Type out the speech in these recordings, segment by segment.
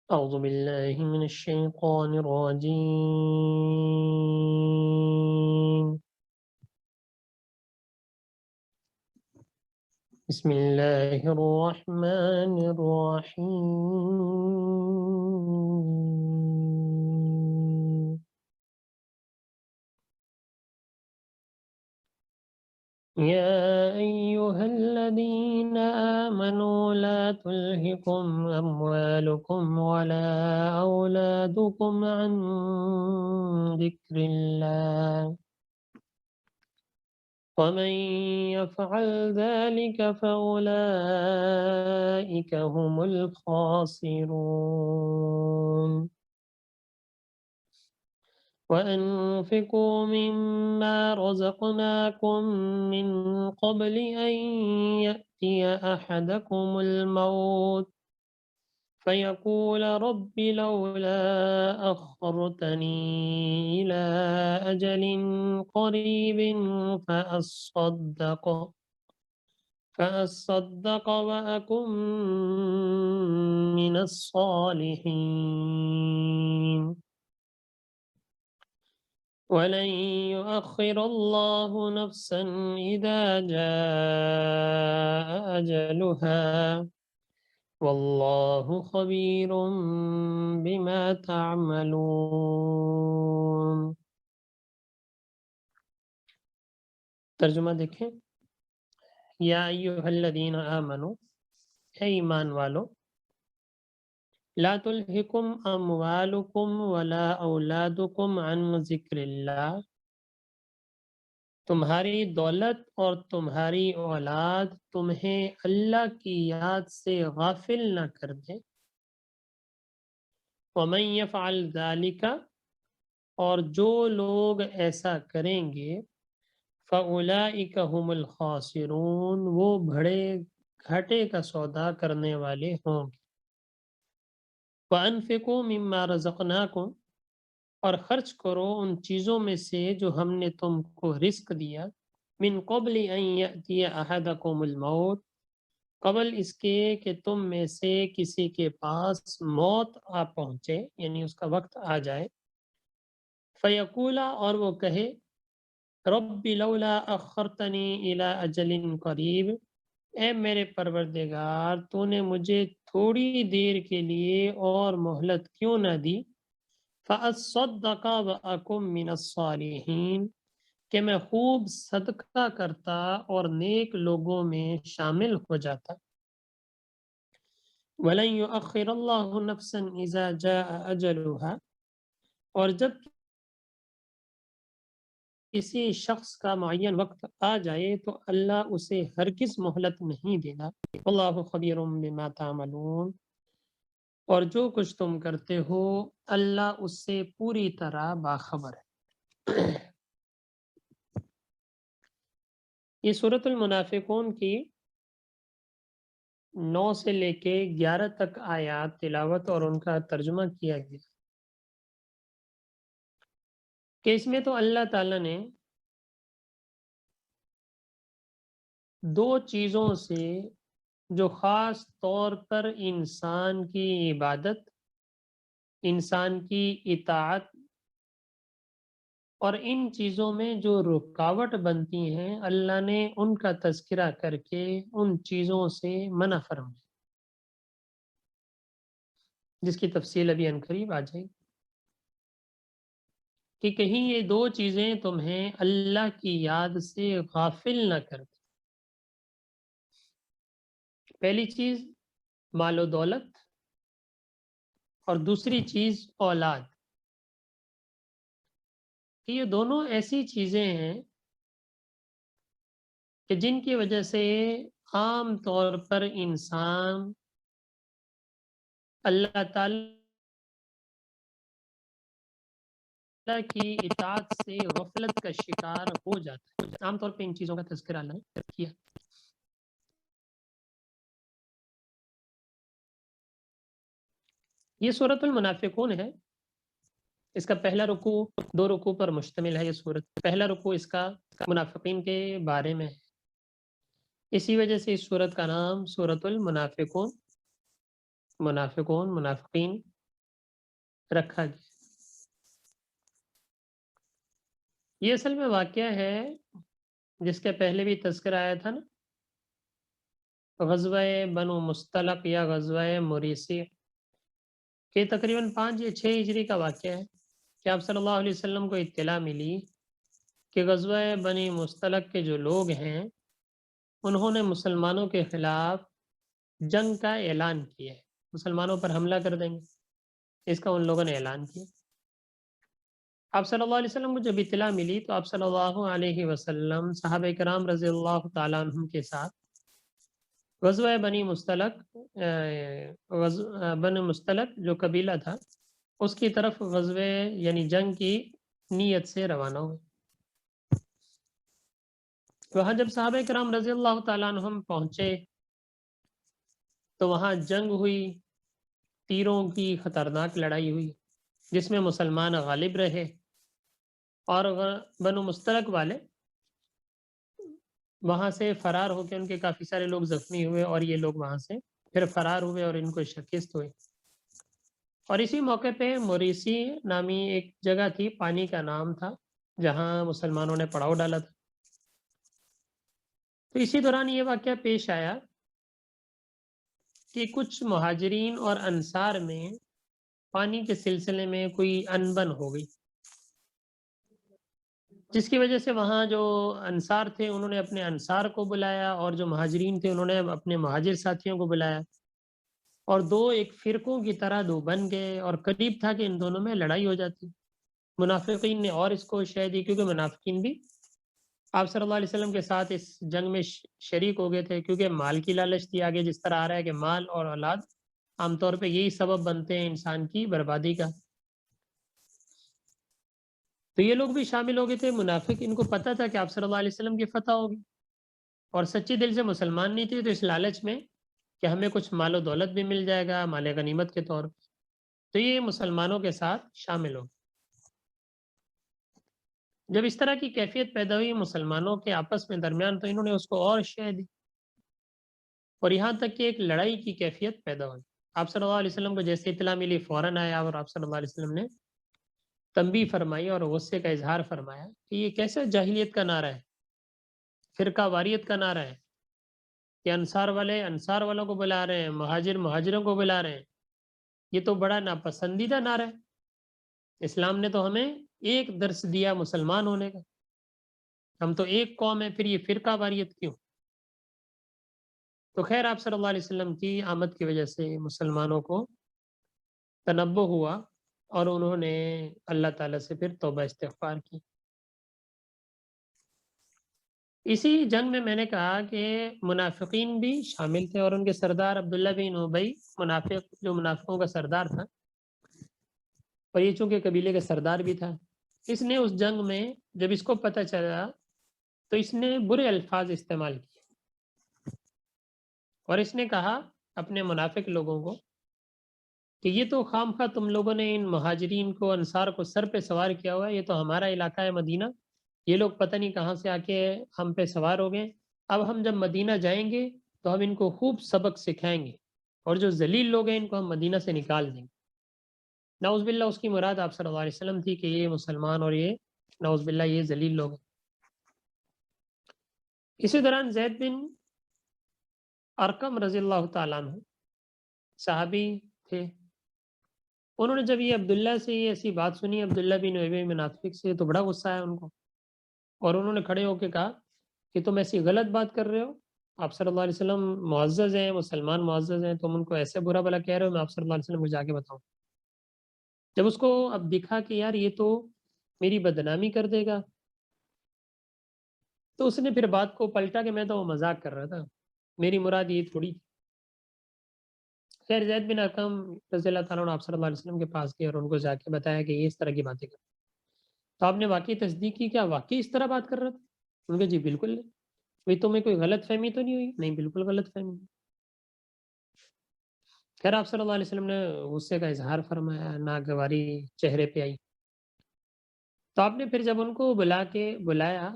أعوذ بالله من الشيطان الرجيم بسم الله الرحمن الرحيم يا أيها الذين آمنوا لا تلهكم أموالكم ولا أولادكم عن ذكر الله ومن يفعل ذلك فأولئك هم الخاسرون وأنفقوا مما رزقناكم من قبل أن يأتي أحدكم الموت فيقول رب لولا أخرتني إلى أجل قريب فأصدق وأكن من الصالحين ولن يؤخر الله نفسا إذا جاء أجلها والله خبير بما تعملون. ترجمہ دیکھیں. یا ایھا الذین آمنو، اے ایمان والو، لا تلہکم اموالکم ولا اولادکم عن ذکر اللہ، تمہاری دولت اور تمہاری اولاد تمہیں اللہ کی یاد سے غافل نہ کر دے. ومن یفعل ذلک، اور جو لوگ ایسا کریں گے، فَأُولَئِكَ هُمُ الْخَاسِرُونَ، وہ بڑے گھاٹے کا سودا کرنے والے ہوں گے. وَأَنفِقُوا مِمَّا رَزَقْنَاكُمْ، اور خرچ کرو ان چیزوں میں سے جو ہم نے تم کو رزق دیا. من قبل ان یأتی احدکم الموت، قبل اس کے کہ تم میں سے کسی کے پاس موت آ پہنچے، یعنی اس کا وقت آ جائے. فیقولا، اور وہ کہے، رب لولا اخرتنی الی اجل قریب، اے میرے پروردگار تو نے مجھے تھوڑی دیر کے لیے اور مہلت کیوں نہ دی. فَأَصَّدَّقَ وَأَكُن مِّنَ الصَّالِحِينَ، کہ میں خوب صدقہ کرتا اور نیک لوگوں میں شامل ہو جاتا. وَلَن يُؤَخِّرَ اللَّهُ نَفْسًا إِذَا جَاءَ أَجَلُهَا، اور جب کسی شخص کا معین وقت آ جائے تو اللہ اسے ہرگز مہلت نہیں دینا. واللہ خبیر بما تعملون، اور جو کچھ تم کرتے ہو اللہ اس سے پوری طرح باخبر ہے. یہ سورۃ المنافقون کی 9 سے لے کے 11 تک آیات تلاوت اور ان کا ترجمہ کیا گیا کہ اس میں تو اللہ تعالیٰ نے دو چیزوں سے جو خاص طور پر انسان کی عبادت، انسان کی اطاعت اور ان چیزوں میں جو رکاوٹ بنتی ہیں، اللہ نے ان کا تذکرہ کر کے ان چیزوں سے منع فرمایا، جس کی تفصیل ابھی عنقریب آ جائے گی، کہ کہیں یہ دو چیزیں تمہیں اللہ کی یاد سے غافل نہ کر دیں. پہلی چیز مال و دولت، اور دوسری چیز اولاد. کہ یہ دونوں ایسی چیزیں ہیں کہ جن کی وجہ سے عام طور پر انسان اللہ تعالیٰ کی اطاعت سے غفلت کا شکار ہو جاتا ہے. عام طور پہ ان چیزوں کا تذکرہ اللہ نے کیا. یہ سورۃ المنافقون ہے. اس کا پہلا رکوع 2 رکوع پر مشتمل ہے. یہ سورت پہلا رکوع اس کا منافقین کے بارے میں ہے، اسی وجہ سے اس سورت کا نام سورۃ المنافقون، منافقین رکھا گیا۔ یہ اصل میں واقعہ ہے جس کے پہلے بھی تذکرہ آیا تھا نا، غزوہ بنو مستلق یا غزوہ مریسی، کہ تقریباً 5 یا 6 ہجری کا واقعہ ہے کہ آپ صلی اللہ علیہ وسلم کو اطلاع ملی کہ غزوہ بنی مستلق کے جو لوگ ہیں انہوں نے مسلمانوں کے خلاف جنگ کا اعلان کیا ہے، مسلمانوں پر حملہ کر دیں گے، اس کا ان لوگوں نے اعلان کیا۔ آپ صلی اللہ علیہ وسلم کو جب اطلاع ملی تو آپ صلی اللہ علیہ وسلم صحابہ کرام رضی اللہ تعالیٰ عنہم کے ساتھ غزوہ بنی مستلق بنی مستلق جو قبیلہ تھا اس کی طرف غزوہ یعنی جنگ کی نیت سے روانہ ہوئے۔ وہاں جب صحابہ کرام رضی اللہ تعالیٰ عنہم پہنچے تو وہاں جنگ ہوئی، تیروں کی خطرناک لڑائی ہوئی جس میں مسلمان غالب رہے، اور بنو مستلق والے وہاں سے فرار ہو کے ان کے کافی سارے لوگ زخمی ہوئے، اور یہ لوگ وہاں سے پھر فرار ہوئے اور ان کو شکست ہوئی۔ اور اسی موقع پہ موریسی نامی ایک جگہ تھی، پانی کا نام تھا، جہاں مسلمانوں نے پڑاؤ ڈالا تھا۔ تو اسی دوران یہ واقعہ پیش آیا کہ کچھ مہاجرین اور انصار میں پانی کے سلسلے میں کوئی انبن ہو گئی، جس کی وجہ سے وہاں جو انصار تھے انہوں نے اپنے انصار کو بلایا، اور جو مہاجرین تھے انہوں نے اپنے مہاجر ساتھیوں کو بلایا، اور دو ایک فرقوں کی طرح دو بن گئے، اور قریب تھا کہ ان دونوں میں لڑائی ہو جاتی۔ منافقین نے اور اس کو شے دی، کیونکہ منافقین بھی آپ صلی اللہ علیہ وسلم کے ساتھ اس جنگ میں شریک ہو گئے تھے، کیونکہ مال کی لالچ تھی۔ آگے جس طرح آ رہا ہے کہ مال اور اولاد عام طور پہ یہی سبب بنتے ہیں انسان کی بربادی کا۔ تو یہ لوگ بھی شامل ہو گئے تھے منافق، ان کو پتہ تھا کہ آپ صلی اللہ علیہ وسلم کی فتح ہوگی، اور سچی دل سے مسلمان نہیں تھے، تو اس لالچ میں کہ ہمیں کچھ مال و دولت بھی مل جائے گا مال غنیمت کے طور پہ، تو یہ مسلمانوں کے ساتھ شامل ہو۔ جب اس طرح کی کیفیت پیدا ہوئی مسلمانوں کے آپس میں درمیان، تو انہوں نے اس کو اور شے دی، اور یہاں تک کہ ایک لڑائی کی کیفیت پیدا ہوئی۔ آپ صلی اللہ علیہ وسلم کو جیسے اطلاع ملی فوراً آیا، اور آپ صلی اللہ علیہ وسلم نے تنبیہ فرمائی اور غصے کا اظہار فرمایا کہ یہ کیسے جاہلیت کا نعرہ ہے، فرقہ واریت کا نعرہ ہے، کہ انصار والے انصار والوں کو بلا رہے ہیں، مہاجر مہاجروں کو بلا رہے ہیں، یہ تو بڑا ناپسندیدہ نعرہ ہے۔ اسلام نے تو ہمیں ایک درس دیا مسلمان ہونے کا، ہم تو ایک قوم ہے، پھر یہ فرقہ واریت کیوں؟ تو خیر آپ صلی اللہ علیہ وسلم کی آمد کی وجہ سے مسلمانوں کو تنبہ ہوا، اور انہوں نے اللہ تعالیٰ سے پھر توبہ استغفار کی۔ اسی جنگ میں نے کہا کہ منافقین بھی شامل تھے، اور ان کے سردار عبداللہ بن ابی منافق جو منافقوں کا سردار تھا، اور یہ چونکہ قبیلے کا سردار بھی تھا، اس نے اس جنگ میں جب اس کو پتہ چلا تو اس نے برے الفاظ استعمال کیے، اور اس نے کہا اپنے منافق لوگوں کو کہ یہ تو خام خواہ تم لوگوں نے ان مہاجرین کو انصار کو سر پہ سوار کیا ہوا ہے، یہ تو ہمارا علاقہ ہے مدینہ، یہ لوگ پتہ نہیں کہاں سے آ کے ہم پہ سوار ہو گئے، اب ہم جب مدینہ جائیں گے تو ہم ان کو خوب سبق سکھائیں گے، اور جو ذلیل لوگ ہیں ان کو ہم مدینہ سے نکال دیں گے۔ نعوذ باللہ اس کی مراد آپ صلی اللہ علیہ وسلم تھی کہ یہ مسلمان اور یہ نعوذ باللہ یہ ذلیل لوگ ہیں۔ اسی دوران زید بن ارقم رضی اللہ تعالیٰ عنہ صحابی تھے، انہوں نے جب یہ عبداللہ سے یہ ایسی بات سنی، عبداللہ بن ابی منافق سے، تو بڑا غصہ آیا ان کو، اور انہوں نے کھڑے ہو کے کہا کہ تم ایسی غلط بات کر رہے ہو، آپ صلی اللہ علیہ وسلم معزز ہیں، مسلمان معزز ہیں، تم ان کو ایسے برا بلا کہہ رہے ہو، میں آپ صلی اللہ علیہ وسلم کو جا کے بتاؤں۔ جب اس کو اب دکھا کہ یار یہ تو میری بدنامی کر دے گا، تو اس نے پھر بات کو پلٹا کہ میں تو وہ مذاق کر رہا تھا، میری مراد یہ تھوڑی تھی۔ خیر زید بن ارقم رضی اللہ تعالیٰ عنہ آپ صلی اللہ علیہ وسلم کے پاس گئے، اور ان کو جا کے بتایا کہ یہ اس طرح کی باتیں کر، تو آپ نے واقعی تصدیق کی، کیا واقعی اس طرح بات کر رہا تھا؟ ان کے جی بالکل نہیں، بھائی تمہیں کوئی غلط فہمی تو نہیں ہوئی؟ نہیں بالکل غلط فہمی۔ خیر آپ صلی اللہ علیہ وسلم نے غصے کا اظہار فرمایا، ناگواری چہرے پہ آئی، تو آپ نے پھر جب ان کو بلایا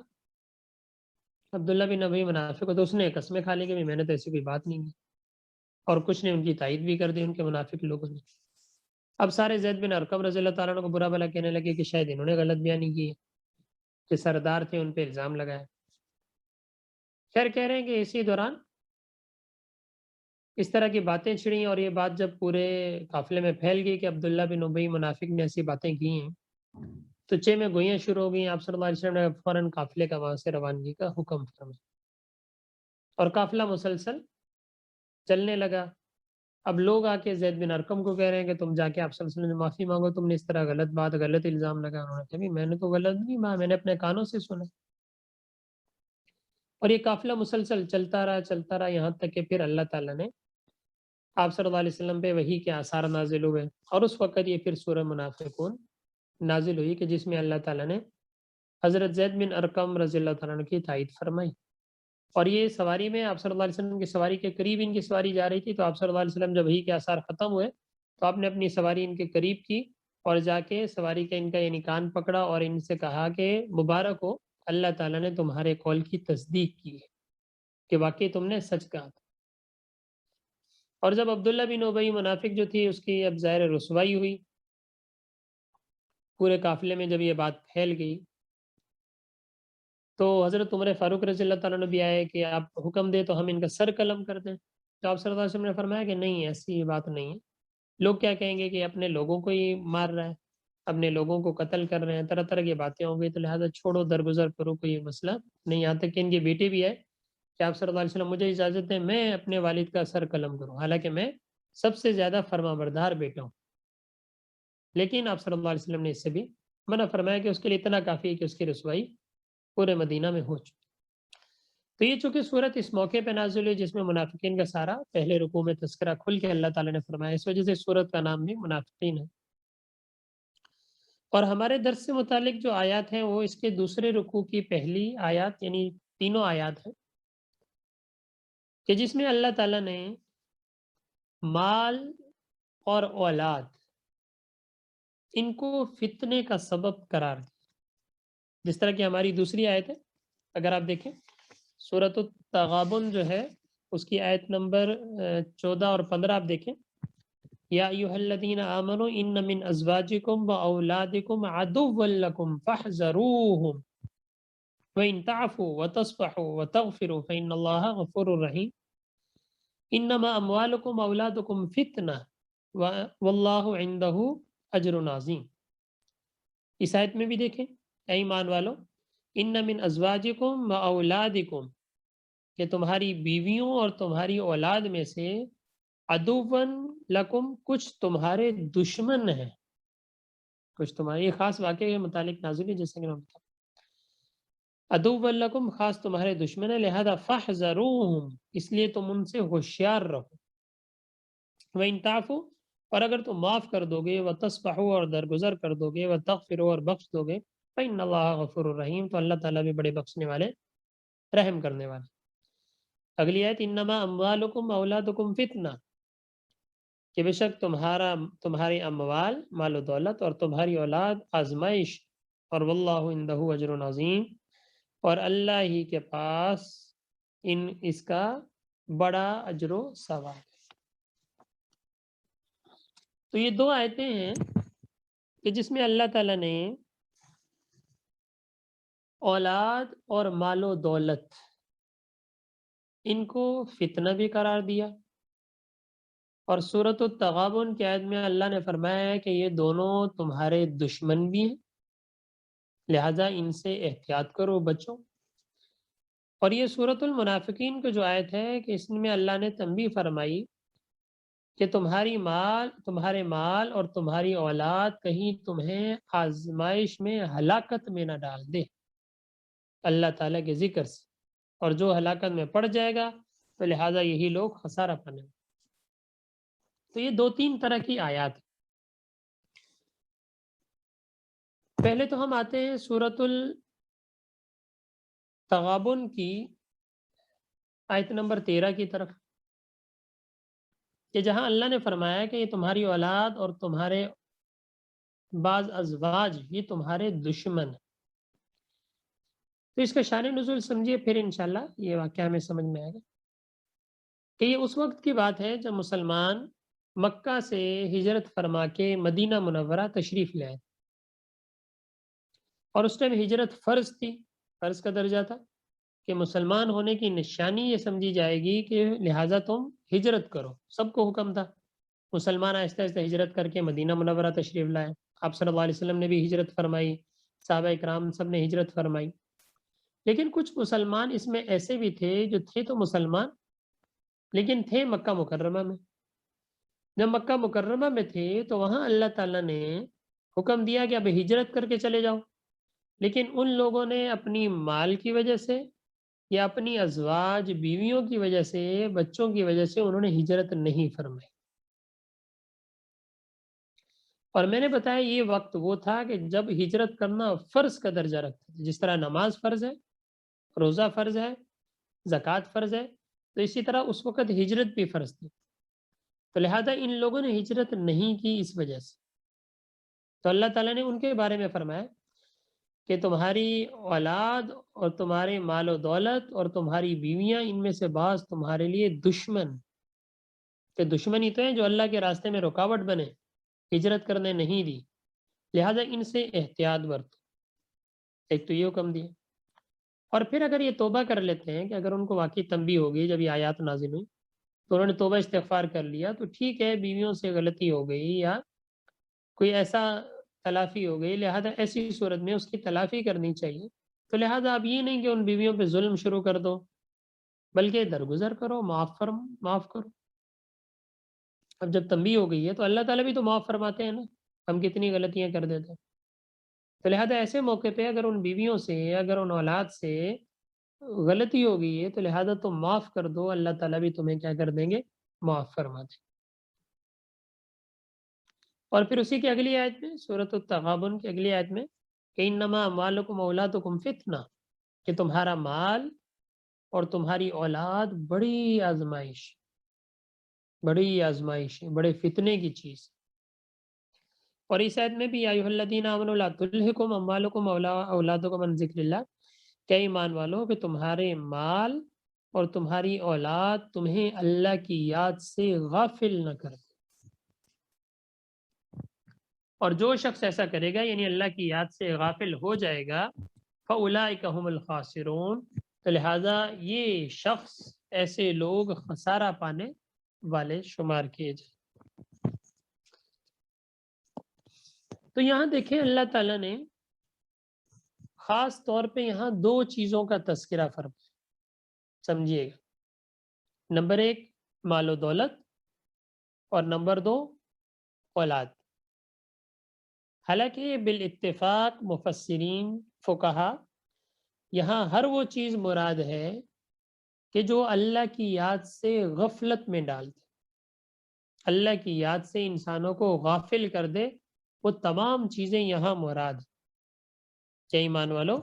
عبداللہ بن ابی منافق کو، تو اس نے قسمیں کھا لی کہ میں نے تو ایسی کوئی بات نہیں کی، اور کچھ نے ان کی تائید بھی کر دی ان کے منافق لوگوں نے۔ اب سارے زید بن ارقم رضی اللہ تعالیٰ عنہ کو برا بھلا کہنے لگے کہ شاید انہوں نے غلط بیانی کی ہے، کہ سردار تھے ان پہ الزام لگایا۔ خیر کہہ رہے ہیں کہ اسی دوران اس طرح کی باتیں چھڑیں، اور یہ بات جب پورے قافلے میں پھیل گئی کہ عبداللہ بن ابی منافق نے ایسی باتیں کی ہیں، تو چے میں گوئیاں شروع ہو گئی۔ آپ صلی اللہ علیہ وسلم نے فوراً قافلے کا وہاں سے روانگی کا حکم فرمایا، اور قافلہ مسلسل چلنے لگا۔ اب لوگ آ کے زید بن ارقم کو کہہ رہے ہیں کہ تم جا کے آپ صلی اللہ علیہ وسلم سے معافی مانگو، تم نے اس طرح غلط بات، غلط الزام لگا۔ انہوں نے کہا میں نے تو غلط نہیں مانا، میں نے اپنے کانوں سے سنا۔ اور یہ قافلہ مسلسل چلتا رہا، یہاں تک کہ پھر اللہ تعالیٰ نے آپ صلی اللہ علیہ وسلم پہ وحی کے آثار نازل ہوئے، اور اس وقت یہ پھر سورہ منافقون نازل ہوئی کہ جس میں اللہ تعالیٰ نے حضرت زید بن ارقم رضی اللہ تعالیٰ عنہ کی تائید فرمائی۔ اور یہ سواری میں آپ صلی اللہ علیہ وسلم کی سواری کے قریب ان کی سواری جا رہی تھی، تو آپ صلی اللہ علیہ وسلم جب وحی کے آثار ختم ہوئے تو آپ نے اپنی سواری ان کے قریب کی، اور جا کے سواری کا ان کا یعنی کان پکڑا اور ان سے کہا کہ مبارک ہو، اللہ تعالیٰ نے تمہارے قول کی تصدیق کی ہے کہ واقعی تم نے سچ کہا تھا۔ اور جب عبداللہ بن ابی منافق جو تھی اس کی اب ظاہر رسوائی ہوئی، پورے قافلے میں جب یہ بات پھیل گئی، تو حضرت عمر فاروق رضی اللہ تعالیٰ نے بھی آئے کہ آپ حکم دے تو ہم ان کا سر قلم کر دیں۔ تو آپ صلی اللہ علیہ وسلم نے فرمایا کہ نہیں، ایسی بات نہیں ہے، لوگ کیا کہیں گے کہ اپنے لوگوں کو ہی مار رہا ہے، اپنے لوگوں کو قتل کر رہے ہیں، طرح طرح کی باتیں ہوں گی، تو لہٰذا چھوڑو، درگزر کرو، کوئی مسئلہ نہیں۔ یہاں تک کہ ان کی بیٹی بھی ہے کہ آپ صلی اللہ علیہ وسلم مجھے اجازت دیں میں اپنے والد کا سر قلم کروں، حالانکہ میں سب سے زیادہ فرما بردار بیٹا ہوں، لیکن آپ صلی اللہ علیہ وسلم نے اس سے بھی منع فرمایا کہ اس کے لیے اتنا کافی ہے کہ اس کی رسوائی پورے مدینہ میں ہو چکی۔ تو یہ چونکہ صورت اس موقع پہ نازل ہوئی جس میں منافقین کا سارا پہلے رکوع میں تذکرہ کھل کے اللہ تعالیٰ نے فرمایا، اس وجہ سے صورت کا نام بھی منافقین ہے۔ اور ہمارے درس سے متعلق جو آیات ہیں وہ اس کے دوسرے رکوع کی پہلی آیات، یعنی تینوں آیات ہیں کہ جس میں اللہ تعالیٰ نے مال اور اولاد ان کو فتنے کا سبب قرار دیا، جس طرح کہ ہماری دوسری آیت ہے۔ اگر آپ دیکھیں سورۃ التغابن جو ہے اس کی آیت نمبر 14 اور 15 آپ دیکھیں، یا ایھا الذین آمنوا ان من ازواجکم واولادکم عدوا لکم فاحذروہم وان تعفوا وتصفحوا وتغفروا فان اللہ غفور رحیم انما اموالکم واولادکم فتنہ واللہ عندہ اجر عظیم۔ اس آیت میں بھی دیکھیں، اے ایمان والو، ان من ازواجکم واولادکم، کہ تمہاری بیویوں اور تمہاری اولاد میں سے عدوً لکم، کچھ تمہارے دشمن ہیں، کچھ تمہاری خاص واقعے کے متعلق نازل ہے، جیسے کہ ہم عدوً لکم، خاص تمہارے دشمن ہیں، لہذا فاحذروہم، اس لیے تم ان سے ہوشیار رہو، وَإِن تعفوا، اور اگر تم معاف کر دو گے، وتصفحوا، اور درگزر کر دو گے، وتغفروا، اور بخش دو گے، فإن اللہ غفور الرحیم، تو اللہ تعالیٰ بھی بڑے بخشنے والے، رحم کرنے والے۔ اگلی آیت انما اموالکم اولادکم فتنہ، کہ بے شک تمہارے اموال، مال و دولت، اور تمہاری اولاد آزمائش، اور واللہ عندہ اجر عظیم، اور اللہ ہی کے پاس اس کا بڑا اجر و ثواب ہے۔ تو یہ دو آیتیں ہیں کہ جس میں اللہ تعالیٰ نے اولاد اور مال و دولت ان کو فتنہ بھی قرار دیا، اور سورۃ التغابن کی آیت میں اللہ نے فرمایا ہے کہ یہ دونوں تمہارے دشمن بھی ہیں، لہذا ان سے احتیاط کرو، بچو۔ اور یہ سورۃ المنافقین کو جو آیت ہے کہ اس میں اللہ نے تنبیہ فرمائی کہ تمہارے مال اور تمہاری اولاد کہیں تمہیں آزمائش میں، ہلاکت میں نہ ڈال دے اللہ تعالیٰ کے ذکر سے، اور جو ہلاکت میں پڑ جائے گا تو لہٰذا یہی لوگ خسارہ پانے۔ تو یہ دو تین طرح کی آیات ہیں۔ پہلے تو ہم آتے ہیں سورۃ التغابن کی آیت نمبر 13 کی طرف، کہ جہاں اللہ نے فرمایا کہ یہ تمہاری اولاد اور تمہارے بعض ازواج یہ تمہارے دشمن ہیں۔ تو اس کا شان نزول سمجھیے، پھر انشاءاللہ یہ واقعہ ہمیں سمجھ میں آئے گا کہ یہ اس وقت کی بات ہے جب مسلمان مکہ سے ہجرت فرما کے مدینہ منورہ تشریف لے آئے، اور اس ٹائم ہجرت فرض تھی، فرض کا درجہ تھا کہ مسلمان ہونے کی نشانی یہ سمجھی جائے گی کہ لہٰذا تم ہجرت کرو، سب کو حکم تھا۔ مسلمان آہستہ آہستہ ہجرت کر کے مدینہ منورہ تشریف لائے، آپ صلی اللہ علیہ وسلم نے بھی ہجرت فرمائی، صحابہ اکرام سب نے ہجرت فرمائی۔ لیکن کچھ مسلمان اس میں ایسے بھی تھے جو تھے تو مسلمان لیکن تھے مکہ مکرمہ میں۔ جب مکہ مکرمہ میں تھے تو وہاں اللہ تعالیٰ نے حکم دیا کہ اب ہجرت کر کے چلے جاؤ، لیکن ان لوگوں نے اپنی مال کی وجہ سے یا اپنی ازواج بیویوں کی وجہ سے، بچوں کی وجہ سے انہوں نے ہجرت نہیں فرمائی۔ اور میں نے بتایا یہ وقت وہ تھا کہ جب ہجرت کرنا فرض کا درجہ رکھتا تھا، جس طرح نماز فرض ہے، روزہ فرض ہے، زکوٰۃ فرض ہے، تو اسی طرح اس وقت ہجرت بھی فرض تھی۔ تو لہذا ان لوگوں نے ہجرت نہیں کی اس وجہ سے، تو اللہ تعالیٰ نے ان کے بارے میں فرمایا کہ تمہاری اولاد اور تمہارے مال و دولت اور تمہاری بیویاں ان میں سے بعض تمہارے لیے دشمن، کہ دشمن ہی تو ہیں جو اللہ کے راستے میں رکاوٹ بنے، ہجرت کرنے نہیں دی، لہذا ان سے احتیاط برتو۔ ایک تو یہ حکم دیا، اور پھر اگر یہ توبہ کر لیتے ہیں کہ اگر ان کو واقعی تنبیہ ہوگی جب یہ آیات نازل ہوئی تو انہوں نے توبہ استغفار کر لیا تو ٹھیک ہے، بیویوں سے غلطی ہو گئی یا کوئی ایسا تلافی ہو گئی، لہذا ایسی صورت میں اس کی تلافی کرنی چاہیے۔ تو لہذا اب یہ نہیں کہ ان بیویوں پہ ظلم شروع کر دو، بلکہ درگزر کرو، معاف کرو۔ اب جب تنبیہ ہو گئی ہے تو اللہ تعالیٰ بھی تو معاف فرماتے ہیں نا، ہم کتنی غلطیاں کر دیتے ہیں۔ تو لہذا ایسے موقع پہ اگر ان بیویوں سے، اگر ان اولاد سے غلطی ہو گئی ہے تو لہذا تم معاف کر دو، اللہ تعالیٰ بھی تمہیں کیا کر دیں گے؟ معاف فرما دیں۔ اور پھر اسی کی اگلی آیت میں، سورۃ التغابن کی اگلی آیت میں کہ انما اموالکم اولادکم فتنہ، کہ تمہارا مال اور تمہاری اولاد بڑی آزمائش، بڑے فتنے کی چیز۔ اور اس آیت میں بھی یا ایھا الذین آمنوا لا تلھکم اموالکم اولادکم عن ذکر اللہ، کہ ایمان والو کہ تمہارے مال اور تمہاری اولاد تمہیں اللہ کی یاد سے غافل نہ کر دے۔ اور جو شخص ایسا کرے گا یعنی اللہ کی یاد سے غافل ہو جائے گا، فَأُولَٰئِکَ هُمُ الْخَاسِرُونَ، تو لہٰذا یہ شخص، ایسے لوگ خسارہ پانے والے شمار کیے جائیں۔ تو یہاں دیکھیں اللہ تعالیٰ نے خاص طور پہ یہاں دو چیزوں کا تذکرہ فرمایا، سمجھیے گا۔ نمبر ایک مال و دولت، اور نمبر دو اولاد۔ حالانکہ بالاتفاق مفسرین فقہا یہاں ہر وہ چیز مراد ہے کہ جو اللہ کی یاد سے غفلت میں ڈال دے، اللہ کی یاد سے انسانوں کو غافل کر دے، وہ تمام چیزیں یہاں مراد ہیں۔ کیا ایمان والو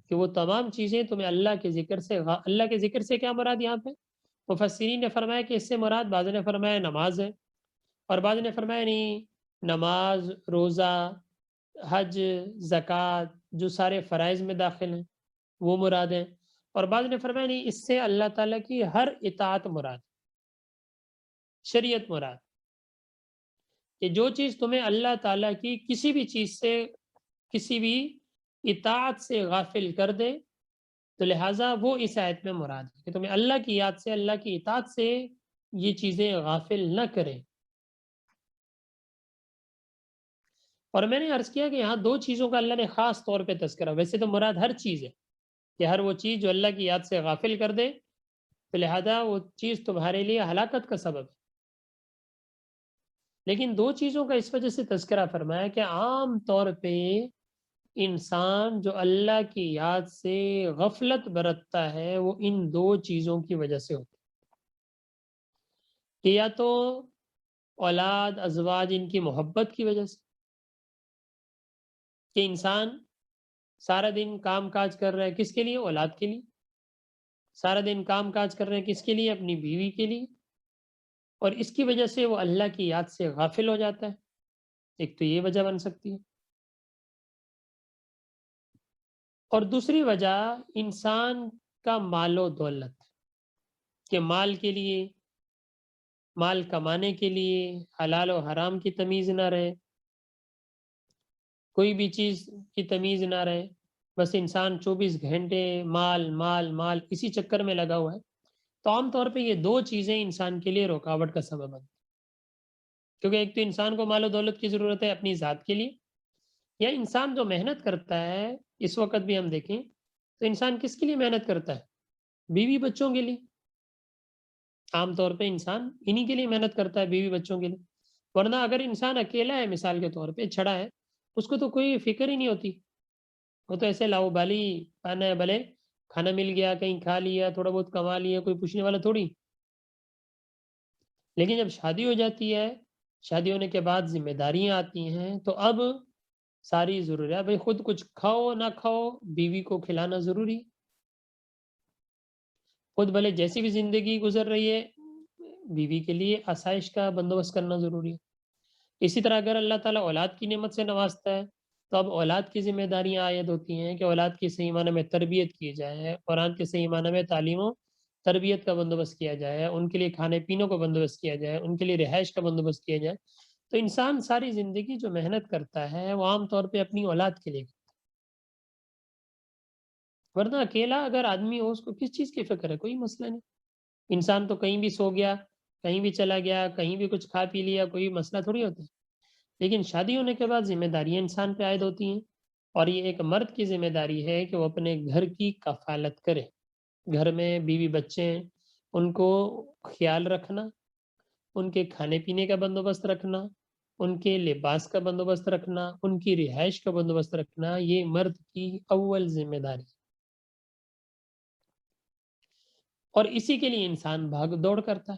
کہ وہ تمام چیزیں تمہیں اللہ کے ذکر سے، اللہ کے ذکر سے کیا مراد یہاں پہ؟ مفسرین نے فرمایا کہ اس سے مراد، بعض نے فرمایا نماز ہے، اور بعض نے فرمایا نہیں، نماز، روزہ، حج، زکوٰۃ، جو سارے فرائض میں داخل ہیں وہ مراد ہیں، اور بعض نے فرمایا نہیں، اس سے اللہ تعالیٰ کی ہر اطاعت مراد، شریعت مراد، کہ جو چیز تمہیں اللہ تعالیٰ کی کسی بھی چیز سے، کسی بھی اطاعت سے غافل کر دے، تو لہٰذا وہ اس آیت میں مراد ہے کہ تمہیں اللہ کی یاد سے، اللہ کی اطاعت سے یہ چیزیں غافل نہ کریں۔ اور میں نے عرض کیا کہ یہاں دو چیزوں کا اللہ نے خاص طور پہ تذکرہ، ویسے تو مراد ہر چیز ہے کہ ہر وہ چیز جو اللہ کی یاد سے غافل کر دے تو لہذا وہ چیز تمہارے لیے ہلاکت کا سبب ہے، لیکن دو چیزوں کا اس وجہ سے تذکرہ فرمایا کہ عام طور پہ انسان جو اللہ کی یاد سے غفلت برتتا ہے وہ ان دو چیزوں کی وجہ سے ہوتا ہے، کہ یا تو اولاد، ازواج، ان کی محبت کی وجہ سے، کہ انسان سارا دن کام کاج کر رہا ہے کس کے لیے؟ اولاد کے لیے، سارا دن کام کاج کر رہے ہیں کس کے لیے؟ اپنی بیوی کے لیے، اور اس کی وجہ سے وہ اللہ کی یاد سے غافل ہو جاتا ہے۔ ایک تو یہ وجہ بن سکتی ہے، اور دوسری وجہ انسان کا مال و دولت، کہ مال کے لیے مال کمانے کے لیے حلال و حرام کی تمیز نہ رہے، کوئی بھی چیز کی تمیز نہ رہے، بس انسان 24 گھنٹے مال مال مال اسی چکر میں لگا ہوا ہے، تو عام طور پہ یہ دو چیزیں انسان کے لیے رکاوٹ کا سبب ہے۔ کیونکہ ایک تو انسان کو مال و دولت کی ضرورت ہے اپنی ذات کے لیے، یا انسان جو محنت کرتا ہے، اس وقت بھی ہم دیکھیں تو انسان کس کے لیے محنت کرتا ہے؟ بیوی بچوں کے لیے۔ عام طور پہ انسان انہی کے لیے محنت کرتا ہے، بیوی بچوں کے لیے۔ ورنہ اگر انسان اکیلا ہے، مثال کے طور پہ چھڑا ہے، اس کو تو کوئی فکر ہی نہیں ہوتی، وہ تو ایسے لاؤبالی پانا ہے، بھلے کھانا مل گیا کہیں کھا لیا، تھوڑا بہت کما لیا، کوئی پوچھنے والا تھوڑی۔ لیکن جب شادی ہو جاتی ہے، شادی ہونے کے بعد ذمہ داریاں آتی ہیں، تو اب ساری ضروری ہے بھائی، خود کچھ کھاؤ نہ کھاؤ، بیوی کو کھلانا ضروری، خود بھلے جیسی بھی زندگی گزر رہی ہے، بیوی کے لیے آسائش کا بندوبست کرنا ضروری ہے۔ اسی طرح اگر اللہ تعالیٰ اولاد کی نعمت سے نوازتا ہے، تو اب اولاد کی ذمہ داریاں عائد ہوتی ہیں کہ اولاد کی صحیح معنی میں تربیت کی جائے، قرآن کے صحیح معنی میں تعلیم و تربیت کا بندوبست کیا جائے، ان کے لیے کھانے پینے کو بندوبست کیا جائے، ان کے لیے رہائش کا بندوبست کیا جائے۔ تو انسان ساری زندگی جو محنت کرتا ہے وہ عام طور پہ اپنی اولاد کے لیے کرتا ہے۔ ورنہ اکیلا اگر آدمی ہو، اس کو کس چیز کی فکر ہے؟ کوئی مسئلہ نہیں۔ انسان تو کہیں بھی سو گیا، کہیں بھی چلا گیا، کہیں بھی کچھ کھا پی لیا، کوئی مسئلہ تھوڑی ہوتا ہے۔ لیکن شادی ہونے کے بعد ذمہ داریاں انسان پہ عائد ہوتی ہیں، اور یہ ایک مرد کی ذمہ داری ہے کہ وہ اپنے گھر کی کفالت کرے۔ گھر میں بیوی بچے ہیں، ان کو خیال رکھنا، ان کے کھانے پینے کا بندوبست رکھنا، ان کے لباس کا بندوبست رکھنا، ان کی رہائش کا بندوبست رکھنا، یہ مرد کی اول ذمہ داری ہے۔ اور اسی کے لیے انسان بھاگ دوڑ کرتا ہے،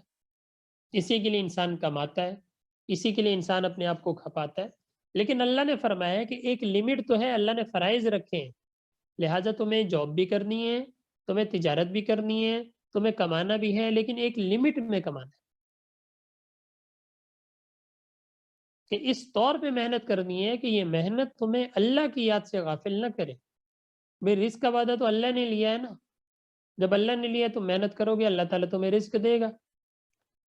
اسی کے لیے انسان کماتا ہے، اسی کے لیے انسان اپنے آپ کو کھپاتا ہے۔ لیکن اللہ نے فرمایا کہ ایک لمٹ تو ہے، اللہ نے فرائض رکھے ہیں، لہٰذا تمہیں جاب بھی کرنی ہے، تمہیں تجارت بھی کرنی ہے، تمہیں کمانا بھی ہے، لیکن ایک لمٹ میں کمانا ہے، کہ اس طور پہ محنت کرنی ہے کہ یہ محنت تمہیں اللہ کی یاد سے غافل نہ کرے۔ بھئی رزق کا وعدہ تو اللہ نے لیا ہے نا، جب اللہ نے لیا تو محنت کرو گے، اللہ تعالیٰ تمہیں رزق دے گا۔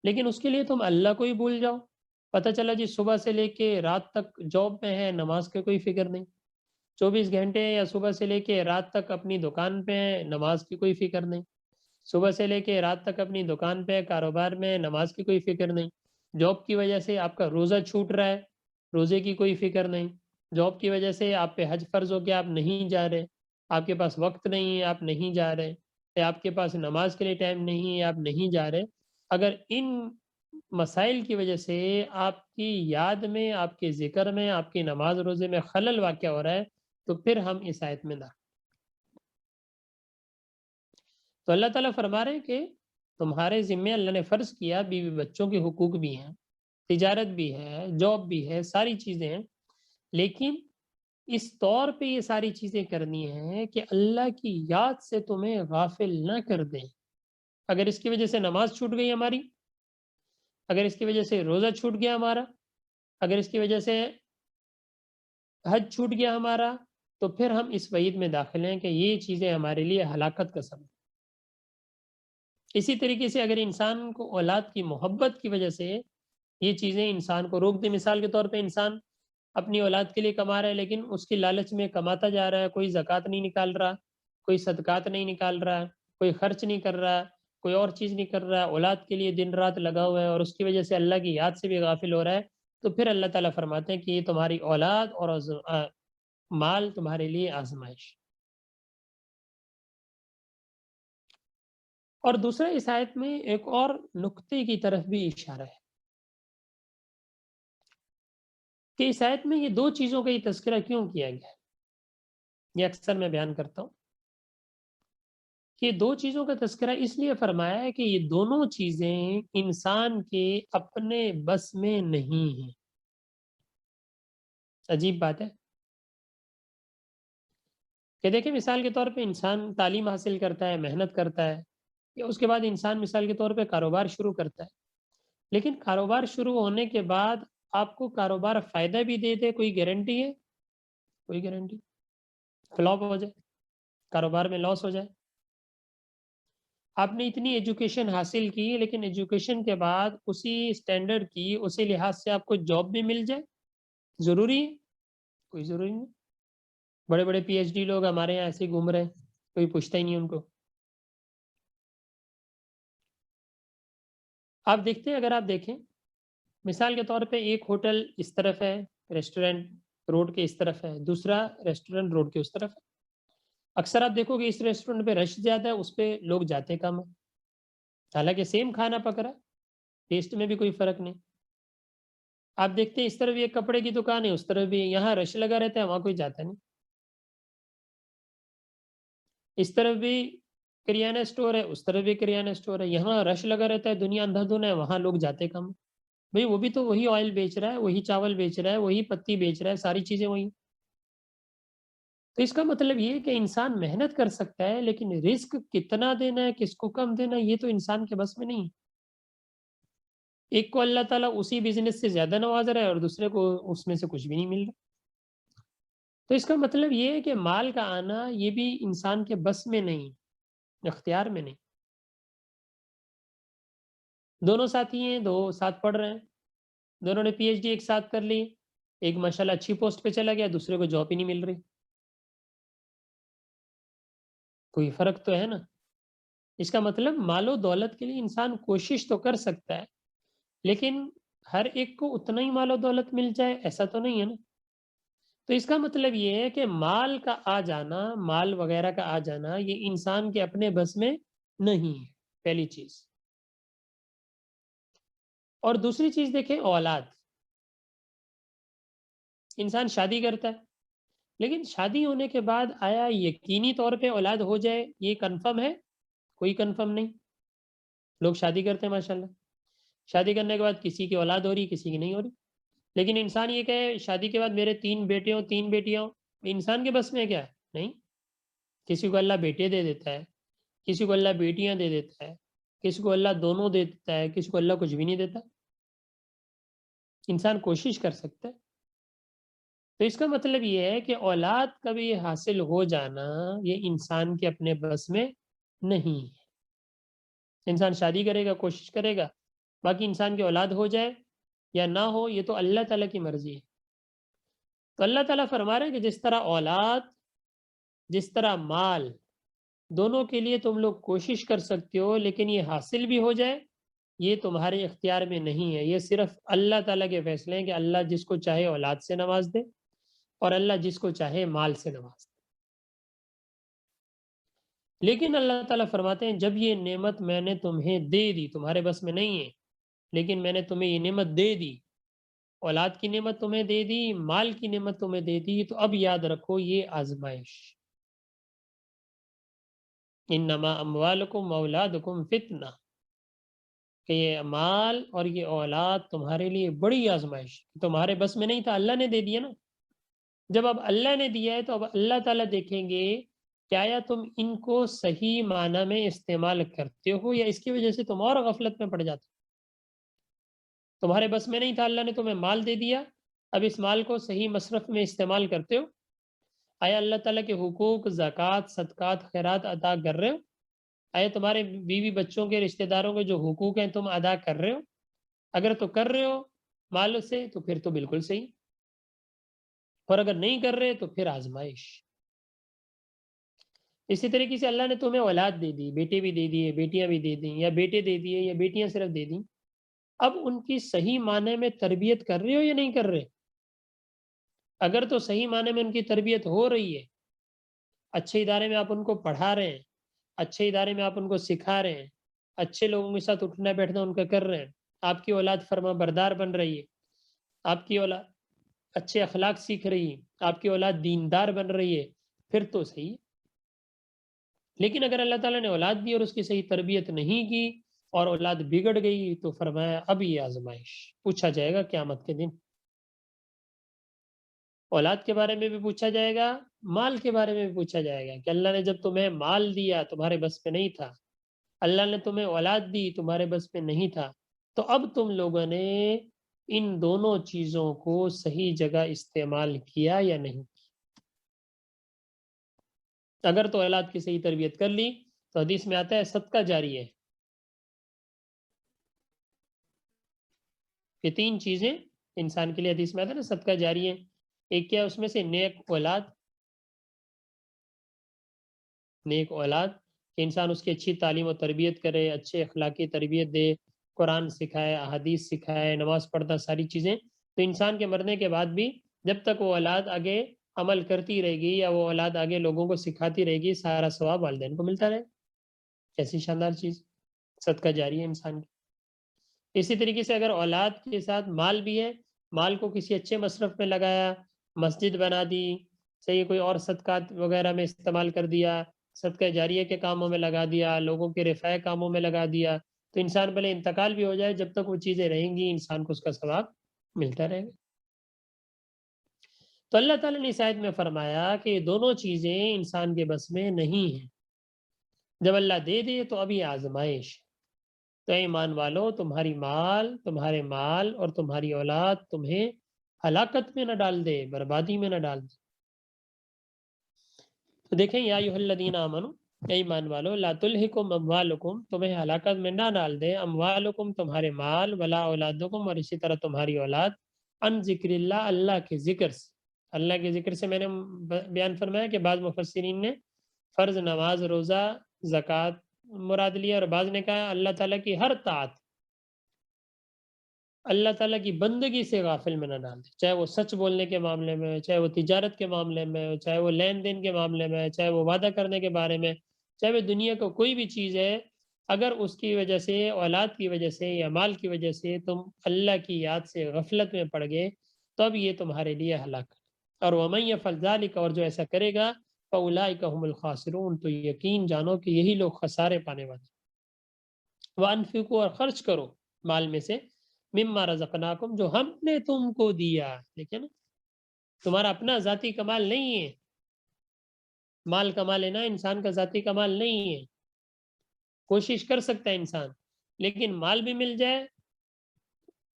لیکن اس کے لیے تم اللہ کو ہی بھول جاؤ، پتہ چلا جی صبح سے لے کے رات تک جاب میں ہے، نماز کی کوئی فکر نہیں، 24 گھنٹے یا صبح سے لے کے رات تک اپنی دکان پہ ہے، نماز کی کوئی فکر نہیں، صبح سے لے کے رات تک اپنی دکان پہ کاروبار میں، نماز کی کوئی فکر نہیں، جاب کی وجہ سے آپ کا روزہ چھوٹ رہا ہے، روزے کی کوئی فکر نہیں، جاب کی وجہ سے آپ پہ حج فرض ہو گیا، آپ نہیں جا رہے، آپ کے پاس وقت نہیں ہے، آپ نہیں جا رہے، یا آپ کے پاس نماز کے لیے ٹائم نہیں ہے، آپ نہیں جا رہے۔ اگر ان مسائل کی وجہ سے آپ کی یاد میں، آپ کے ذکر میں، آپ کی نماز روزے میں خلل واقع ہو رہا ہے، تو پھر ہم اس آیت میں داخل۔ تو اللہ تعالیٰ فرما رہے ہیں کہ تمہارے ذمے اللہ نے فرض کیا، بیوی بچوں کے حقوق بھی ہیں، تجارت بھی ہے، جاب بھی ہے، ساری چیزیں ہیں، لیکن اس طور پہ یہ ساری چیزیں کرنی ہیں کہ اللہ کی یاد سے تمہیں غافل نہ کر دیں۔ اگر اس کی وجہ سے نماز چھوٹ گئی ہماری، اگر اس کی وجہ سے روزہ چھوٹ گیا ہمارا، اگر اس کی وجہ سے حج چھوٹ گیا ہمارا، تو پھر ہم اس وعید میں داخل ہیں کہ یہ چیزیں ہمارے لیے ہلاکت کا سبب۔ اسی طریقے سے اگر انسان کو اولاد کی محبت کی وجہ سے یہ چیزیں انسان کو روک دیں، مثال کے طور پہ انسان اپنی اولاد کے لیے کما رہا ہے، لیکن اس کی لالچ میں کماتا جا رہا ہے، کوئی زکوٰۃ نہیں نکال رہا، کوئی صدقات نہیں نکال رہا، کوئی خرچ نہیں کر رہا، کوئی اور چیز نہیں کر رہا، اولاد کے لیے دن رات لگا ہوا ہے، اور اس کی وجہ سے اللہ کی یاد سے بھی غافل ہو رہا ہے، تو پھر اللہ تعالیٰ فرماتے ہیں کہ یہ تمہاری اولاد اور مال تمہارے لیے آزمائش۔ اور دوسرا اس آیت میں ایک اور نقطے کی طرف بھی اشارہ ہے کہ اس آیت میں یہ دو چیزوں کا یہ تذکرہ کیوں کیا گیا ہے۔ یہ اکثر میں بیان کرتا ہوں کہ دو چیزوں کا تذکرہ اس لیے فرمایا ہے کہ یہ دونوں چیزیں انسان کے اپنے بس میں نہیں ہیں۔ عجیب بات ہے کہ دیکھیں، مثال کے طور پہ انسان تعلیم حاصل کرتا ہے، محنت کرتا ہے، یا اس کے بعد انسان مثال کے طور پہ کاروبار شروع کرتا ہے، لیکن کاروبار شروع ہونے کے بعد آپ کو کاروبار فائدہ بھی دے دے، کوئی گارنٹی ہے؟ کوئی گارنٹی؟ فلاپ ہو جائے، کاروبار میں لاس ہو جائے، آپ نے اتنی ایجوکیشن حاصل کی لیکن ایجوکیشن کے بعد اسی اسٹینڈرڈ کی اسی لحاظ سے آپ کو جاب بھی مل جائے ضروری ہے؟ کوئی ضروری نہیں. بڑے بڑے پی ایچ ڈی لوگ ہمارے یہاں ایسے گھوم رہے ہیں, کوئی پوچھتا ہی نہیں ان کو. آپ دیکھتے ہیں, اگر آپ دیکھیں مثال کے طور پہ ایک ہوٹل اس طرف ہے, ریسٹورینٹ روڈ کے اس طرف ہے, دوسرا ریسٹورینٹ روڈ کے اس طرف ہے. اکثر آپ دیکھو گے اس ریسٹورینٹ پہ رش زیادہ ہے, اس پہ لوگ جاتے کم ہیں, حالانکہ سیم کھانا پک رہا, ٹیسٹ میں بھی کوئی فرق نہیں. آپ دیکھتے ہیں اس طرف بھی ایک کپڑے کی دکان ہے, اس طرف بھی, یہاں رش لگا رہتا ہے, وہاں کوئی جاتا نہیں. اس طرف بھی کریانہ اسٹور ہے, اس طرف بھی کریانہ اسٹور ہے, یہاں رش لگا رہتا ہے, دنیا اندھا دھن ہے, وہاں لوگ جاتے کم. بھئی وہ بھی تو وہی آئل بیچ رہا ہے, وہی چاول بیچ رہا ہے, وہی پتی بیچ رہا ہے, ساری چیزیں وہی. تو اس کا مطلب یہ کہ انسان محنت کر سکتا ہے لیکن رزق کتنا دینا ہے, کس کو کم دینا ہے, یہ تو انسان کے بس میں نہیں ہے. ایک کو اللہ تعالیٰ اسی بزنس سے زیادہ نواز رہا ہے اور دوسرے کو اس میں سے کچھ بھی نہیں مل رہا. تو اس کا مطلب یہ ہے کہ مال کا آنا یہ بھی انسان کے بس میں نہیں, اختیار میں نہیں. دونوں ساتھی ہیں, دو ساتھ پڑھ رہے ہیں, دونوں نے پی ایچ ڈی ایک ساتھ کر لی, ایک ماشاءاللہ اچھی پوسٹ پہ چلا گیا, دوسرے کو جاب ہی نہیں مل رہی. کوئی فرق تو ہے نا. اس کا مطلب مال و دولت کے لیے انسان کوشش تو کر سکتا ہے لیکن ہر ایک کو اتنا ہی مال و دولت مل جائے ایسا تو نہیں ہے نا. تو اس کا مطلب یہ ہے کہ مال کا آ جانا, مال وغیرہ کا آ جانا یہ انسان کے اپنے بس میں نہیں ہے, پہلی چیز. اور دوسری چیز دیکھیں, اولاد. انسان شادی کرتا ہے لیکن شادی ہونے کے بعد آیا یقینی طور پہ اولاد ہو جائے یہ کنفرم ہے؟ کوئی کنفرم نہیں. لوگ شادی کرتے ہیں ماشاءاللہ, شادی کرنے کے بعد کسی کی اولاد ہو رہی, کسی کی نہیں ہو رہی. لیکن انسان یہ کہے شادی کے بعد میرے 3 بیٹے ہوں 3 بیٹیاں ہوں, انسان کے بس میں کیا ہے؟ نہیں. کسی کو اللہ بیٹے دے دیتا ہے, کسی کو اللہ بیٹیاں دے دیتا ہے, کسی کو اللہ دونوں دے دیتا ہے, کسی کو اللہ کچھ بھی نہیں دیتا. انسان کوشش کر سکتا ہے. تو اس کا مطلب یہ ہے کہ اولاد کا بھی حاصل ہو جانا یہ انسان کے اپنے بس میں نہیں ہے. انسان شادی کرے گا, کوشش کرے گا, باقی انسان کی اولاد ہو جائے یا نہ ہو یہ تو اللہ تعالیٰ کی مرضی ہے. تو اللہ تعالیٰ فرما رہے ہیں کہ جس طرح اولاد, جس طرح مال, دونوں کے لیے تم لوگ کوشش کر سکتے ہو لیکن یہ حاصل بھی ہو جائے یہ تمہارے اختیار میں نہیں ہے. یہ صرف اللہ تعالیٰ کے فیصلے ہیں کہ اللہ جس کو چاہے اولاد سے نواز دے اور اللہ جس کو چاہے مال سے نواز دے. لیکن اللہ تعالیٰ فرماتے ہیں جب یہ نعمت میں نے تمہیں دے دی, تمہارے بس میں نہیں ہے لیکن میں نے تمہیں یہ نعمت دے دی, اولاد کی نعمت تمہیں دے دی, مال کی نعمت تمہیں دے دی, تو اب یاد رکھو یہ آزمائش. انما اموالکم اولادکم فتنہ, کہ یہ مال اور یہ اولاد تمہارے لیے بڑی آزمائش. تمہارے بس میں نہیں تھا, اللہ نے دے دیا نا. جب اب اللہ نے دیا ہے تو اب اللہ تعالیٰ دیکھیں گے کیا یا تم ان کو صحیح معنی میں استعمال کرتے ہو یا اس کی وجہ سے تم اور غفلت میں پڑ جاتے ہو. تمہارے بس میں نہیں تھا, اللہ نے تمہیں مال دے دیا, اب اس مال کو صحیح مصرف میں استعمال کرتے ہو. آیا اللہ تعالیٰ کے حقوق, زکوٰۃ, صدقات, خیرات ادا کر رہے ہو؟ آیا تمہارے بیوی بچوں کے, رشتہ داروں کے جو حقوق ہیں تم ادا کر رہے ہو؟ اگر تو کر رہے ہو مال سے تو پھر تو بالکل صحیح, اور اگر نہیں کر رہے تو پھر آزمائش. اسی طریقے سے اللہ نے تمہیں اولاد دے دی, بیٹے بھی دے دیے, بیٹیاں بھی دے دیں, یا بیٹے دے دیے یا بیٹیاں صرف دے دیں. اب ان کی صحیح معنی میں تربیت کر رہے ہو یا نہیں کر رہے؟ اگر تو صحیح معنی میں ان کی تربیت ہو رہی ہے, اچھے ادارے میں آپ ان کو پڑھا رہے ہیں, اچھے ادارے میں آپ ان کو سکھا رہے ہیں, اچھے لوگوں کے ساتھ اٹھنا بیٹھنا ان کا کر رہے ہیں, آپ کی اولاد فرما بردار بن رہی ہے, آپ کی اولاد اچھے اخلاق سیکھ رہی ہے, آپ کی اولاد دیندار بن رہی ہے, پھر تو صحیح. لیکن اگر اللہ تعالیٰ نے اولاد دی اور اس کی صحیح تربیت نہیں کی اور اولاد بگڑ گئی تو فرمایا اب یہ آزمائش, پوچھا جائے گا قیامت کے دن. اولاد کے بارے میں بھی پوچھا جائے گا, مال کے بارے میں بھی پوچھا جائے گا کہ اللہ نے جب تمہیں مال دیا تمہارے بس میں نہیں تھا, اللہ نے تمہیں اولاد دی تمہارے بس میں نہیں تھا, تو اب تم لوگوں نے ان دونوں چیزوں کو صحیح جگہ استعمال کیا یا نہیں. اگر تو اولاد کی صحیح تربیت کر لی تو حدیث میں آتا ہے صدقہ جاری ہے کہ 3 چیزیں انسان کے لیے حدیث میں آتا ہے نا صدقہ جاری ہے. ایک کیا اس میں سے نیک اولاد، نیک اولاد کہ انسان اس کی اچھی تعلیم و تربیت کرے، اچھے اخلاقی تربیت دے، قرآن سکھائے، احادیث سکھائے، نماز پڑھتا، ساری چیزیں. تو انسان کے مرنے کے بعد بھی جب تک وہ اولاد آگے عمل کرتی رہے گی یا وہ اولاد آگے لوگوں کو سکھاتی رہے گی، سارا ثواب والدین کو ملتا رہے. کیسی شاندار چیز، صدقہ جاری ہے انسان کی. اسی طریقے سے اگر اولاد کے ساتھ مال بھی ہے، مال کو کسی اچھے مصرف میں لگایا، مسجد بنا دی، صحیح کوئی اور صدقات وغیرہ میں استعمال کر دیا، صدقہ جاریہ کے کاموں میں لگا دیا، لوگوں کے رفع کاموں میں لگا دیا، تو انسان بھلے انتقال بھی ہو جائے، جب تک وہ چیزیں رہیں گی انسان کو اس کا ثواب ملتا رہے گا. تو اللہ تعالیٰ نے اس آیت میں فرمایا کہ یہ دونوں چیزیں انسان کے بس میں نہیں ہیں. جب اللہ دے دے تو ابھی آزمائش. تو اے ایمان والو، تمہارے مال اور تمہاری اولاد تمہیں ہلاکت میں نہ ڈال دے، بربادی میں نہ ڈال دے. تو دیکھیں یا ایھا الذین آمنو، اے ایمان والو، لا تلہکم اموالکم، تمہیں ہلاکت میں نہ ڈال دے، اموالکم تمہارے مال، ولا اولادکم اور اسی طرح تمہاری اولاد، ان ذکر اللہ، اللہ کے ذکر سے. اللہ کے ذکر سے میں نے بیان فرمایا کہ بعض مفسرین نے فرض نماز، روزہ، زکوٰۃ مراد لیا، اور بعض نے کہا اللہ تعالیٰ کی ہر طاعت، اللہ تعالیٰ کی بندگی سے غافل میں نہ ڈال دے، چاہے وہ سچ بولنے کے معاملے میں، چاہے وہ تجارت کے معاملے میں، چاہے وہ لین دین کے معاملے میں، چاہے وہ وعدہ کرنے کے بارے میں، چاہے وہ دنیا کو کوئی بھی چیز ہے، اگر اس کی وجہ سے، اولاد کی وجہ سے یا مال کی وجہ سے تم اللہ کی یاد سے غفلت میں پڑ گئے، تو اب یہ تمہارے لیے ہلاکت. اور وَمَن يَفْعَلْ ذَلِكَ، اور جو ایسا کرے گا، فَأُولَٰئِكَ هُمُ الْخَاسِرُونَ، تو یقین جانو کہ یہی لوگ خسارے پانے والے. وَأَنفِقُوا، اور خرچ کرو مال میں سے، مما رزقناکم، جو ہم نے تم کو دیا. دیکھیں نا، تمہارا اپنا ذاتی کمال نہیں ہے، مال کما لینا انسان کا ذاتی کمال نہیں ہے. کوشش کر سکتا ہے انسان، لیکن مال بھی مل جائے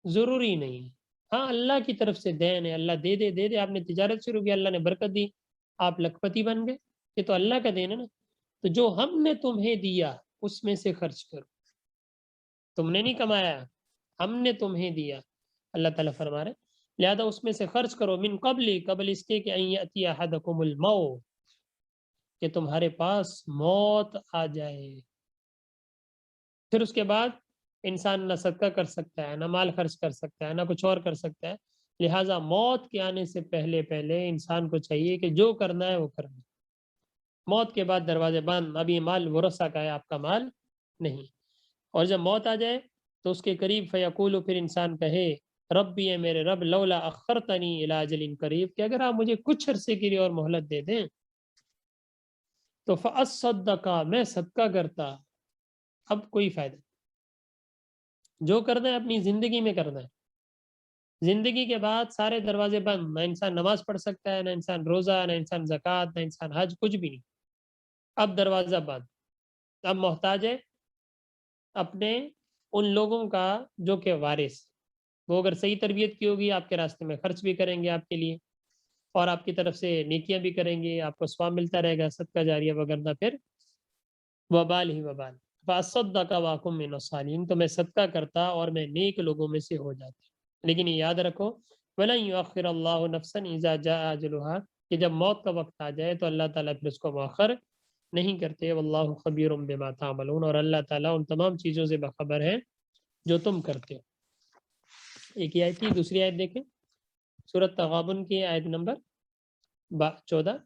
ضروری نہیں ہے. ہاں اللہ کی طرف سے دین ہے، اللہ دے دے دے دے. آپ نے تجارت شروع کی، اللہ نے برکت دی، آپ لکھپتی بن گئے، یہ تو اللہ کا دین ہے نا. تو جو ہم نے تمہیں دیا اس میں سے خرچ کرو. تم نے نہیں کمایا، ہم نے تمہیں دیا، اللہ تعالیٰ فرما رہے، لہذا اس میں سے خرچ کرو. من قبل اس کے کہ ان یأتی احدکم الموت، کہ تمہارے پاس موت آ جائے. پھر اس کے بعد انسان نہ صدقہ کر سکتا ہے، نہ مال خرچ کر سکتا ہے، نہ کچھ اور کر سکتا ہے. لہٰذا موت کے آنے سے پہلے پہلے انسان کو چاہیے کہ جو کرنا ہے وہ کرنا. موت کے بعد دروازے بند، اب یہ مال ورثہ کا ہے، آپ کا مال نہیں. اور جب موت آ جائے تو اس کے قریب فیقول، پھر انسان کہے، ربی، اے میرے رب، لولا اخرتنی الی اجل قریب، کہ اگر آپ مجھے کچھ عرصے کے لیے اور مہلت دے دیں تو فاصدق، میں صدقہ کرتا. اب کوئی فائدہ، جو کرنا ہے اپنی زندگی میں کرنا ہے. زندگی کے بعد سارے دروازے بند، نہ انسان نماز پڑھ سکتا ہے، نہ انسان روزہ، نہ انسان زکوٰۃ، نہ انسان حج، کچھ بھی نہیں. اب دروازہ بند. اب محتاج ہے اپنے ان لوگوں کا جو کہ وارث، وہ اگر صحیح تربیت کی ہوگی آپ کے راستے میں خرچ بھی کریں گے آپ کے لیے، اور آپ کی طرف سے نیکیاں بھی کریں گے، آپ کو ثواب ملتا رہے گا، صدقہ جاریہ، وغیرہ پھر وبال ہی وبال. فاصدق واکم من الصالحین، تو میں صدقہ کرتا اور میں نیک لوگوں میں سے ہو جاتا. لیکن یہ یاد رکھو، وَلَن يُؤَخِّرَ اللَّهُ نَفْسًا إِذَا جَاءَ أَجَلُهَا، کہ جب موت کا وقت آ جائے تو اللہ تعالیٰ پھر اس کو مؤخر نہیں کرتے. واللہ خبیر بما تعملون، اور اللہ تعالیٰ ان تمام چیزوں سے باخبر ہے جو تم کرتے ہو. ایک یہ آیت تھی. دوسری آیت دیکھیں، سورۃ تغابن کی آیت نمبر 14.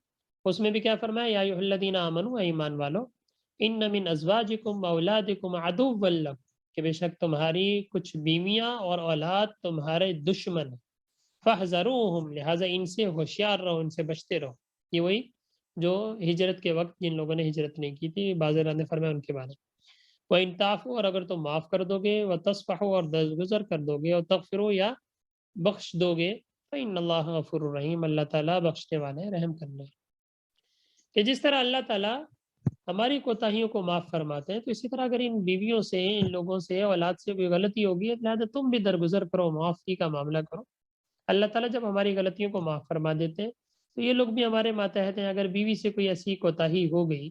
اس میں بھی کیا فرمایا، یا ایھا الذین آمنوا، اے ایمان والو، ان من ازواجکم واولادکم عدوا لکم، کہ بے شک تمہاری کچھ بیویاں اور اولاد تمہارے دشمن ہیں. فاحذروہم، لہٰذا ان سے ہوشیار رہو، ان سے بچتے رہو. یہ وہی جو ہجرت کے وقت جن لوگوں نے ہجرت نہیں کی تھی، بعض نے فرمایا ان کے بارے میں. وَإِن تعفوا، اور اگر تم معاف کر دو گے، وتصفحوا، اور درگزر کر دو گے، اور تغفروا، یا بخش دو گے، فإن اللہ غفور الرحیم، اللہ تعالیٰ بخشنے والے رحم کرنے. کہ جس طرح اللہ تعالیٰ ہماری کوتاہیوں کو معاف فرماتے ہیں، تو اسی طرح اگر ان بیویوں سے، ان لوگوں سے، اولاد سے کوئی غلطی ہوگی، لہٰذا تم بھی درگزر کرو، معافی کا معاملہ کرو. اللہ تعالیٰ جب ہماری غلطیوں کو معاف فرما دیتے ہیں تو یہ لوگ بھی ہمارے ماتحت ہیں. اگر بیوی سے کوئی ایسی کوتاہی ہو گئی،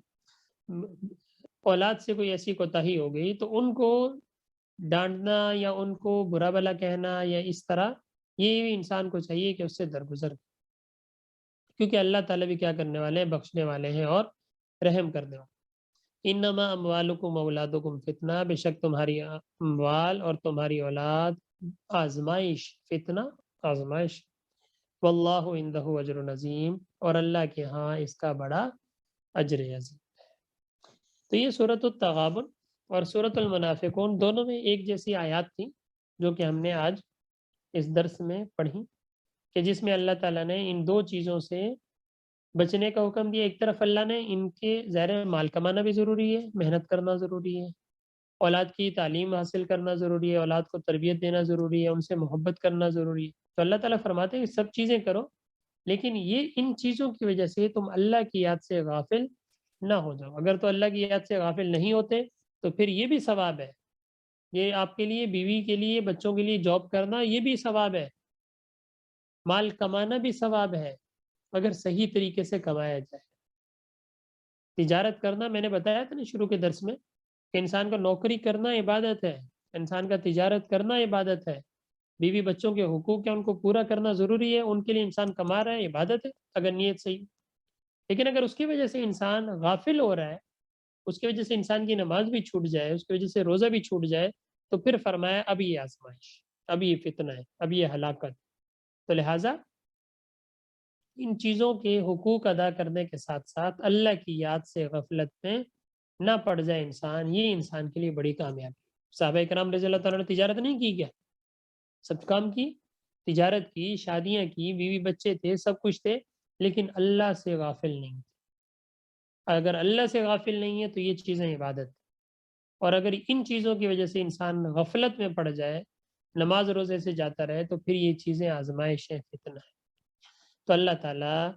اولاد سے کوئی ایسی کوتاہی ہو گئی تو ان کو ڈانٹنا یا ان کو برا بھلا کہنا یا اس طرح، یہ بھی انسان کو چاہیے کہ اس سے درگزر کرے، کیونکہ اللہ تعالیٰ بھی کیا کرنے والے ہیں، بخشنے والے ہیں اور رحم کرنے والے ہیں۔ انما اموالکم اولادکم فتنہ، بے شک تمہاری اموال اور تمہاری اولاد آزمائش، فتنہ آزمائش، واللہ عندہ اجر عظیم، اور اللہ کے ہاں اس کا بڑا اجر عظیم۔ تو یہ سورۃ التغابن اور سورۃ المنافقون دونوں میں ایک جیسی آیات تھیں جو کہ ہم نے آج اس درس میں پڑھی، کہ جس میں اللہ تعالیٰ نے ان دو چیزوں سے بچنے کا حکم دیا۔ ایک طرف اللہ نے ان کے ظاہر مال کمانا بھی ضروری ہے، محنت کرنا ضروری ہے، اولاد کی تعلیم حاصل کرنا ضروری ہے، اولاد کو تربیت دینا ضروری ہے، ان سے محبت کرنا ضروری ہے۔ تو اللہ تعالیٰ فرماتے ہیں کہ سب چیزیں کرو، لیکن یہ ان چیزوں کی وجہ سے تم اللہ کی یاد سے غافل نہ ہو جاؤ۔ اگر تو اللہ کی یاد سے غافل نہیں ہوتے تو پھر یہ بھی ثواب ہے، یہ آپ کے لیے، بیوی کے لیے، بچوں کے لیے جاب کرنا یہ بھی ثواب ہے، مال کمانا بھی ثواب ہے اگر صحیح طریقے سے کمایا جائے۔ تجارت کرنا، میں نے بتایا تھا نا شروع کے درس میں، کہ انسان کا نوکری کرنا عبادت ہے، انسان کا تجارت کرنا عبادت ہے، بیوی بچوں کے حقوق ہیں ان کو پورا کرنا ضروری ہے، ان کے لیے انسان کما رہا ہے، عبادت ہے اگر نیت صحیح۔ لیکن اگر اس کی وجہ سے انسان غافل ہو رہا ہے، اس کی وجہ سے انسان کی نماز بھی چھوٹ جائے، اس کی وجہ سے روزہ بھی چھوٹ جائے، تو پھر فرمایا اب یہ آزمائش، اب یہ فتنہ ہے، اب یہ ہلاکت۔ تو لہٰذا ان چیزوں کے حقوق ادا کرنے کے ساتھ ساتھ اللہ کی یاد سے غفلت میں نہ پڑ جائے انسان، یہ انسان کے لیے بڑی کامیابی۔ صحابہ کرام رضی اللہ تعالیٰ نے تجارت نہیں کی کیا؟ سب کام کی، تجارت کی، شادیاں کی، بیوی بچے تھے، سب کچھ تھے، لیکن اللہ سے غافل نہیں تھے۔ اگر اللہ سے غافل نہیں ہے تو یہ چیزیں عبادت، اور اگر ان چیزوں کی وجہ سے انسان غفلت میں پڑ جائے، نماز روزے سے جاتا رہے، تو پھر یہ چیزیں آزمائش ہے، فتنہ ہے۔ تو اللہ تعالیٰ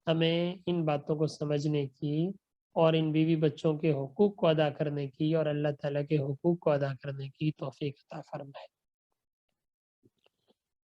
ہمیں ان باتوں کو سمجھنے کی اور ان بیوی بچوں کے حقوق کو ادا کرنے کی اور اللہ تعالیٰ کے حقوق کو ادا کرنے کی توفیق عطا فرمائے۔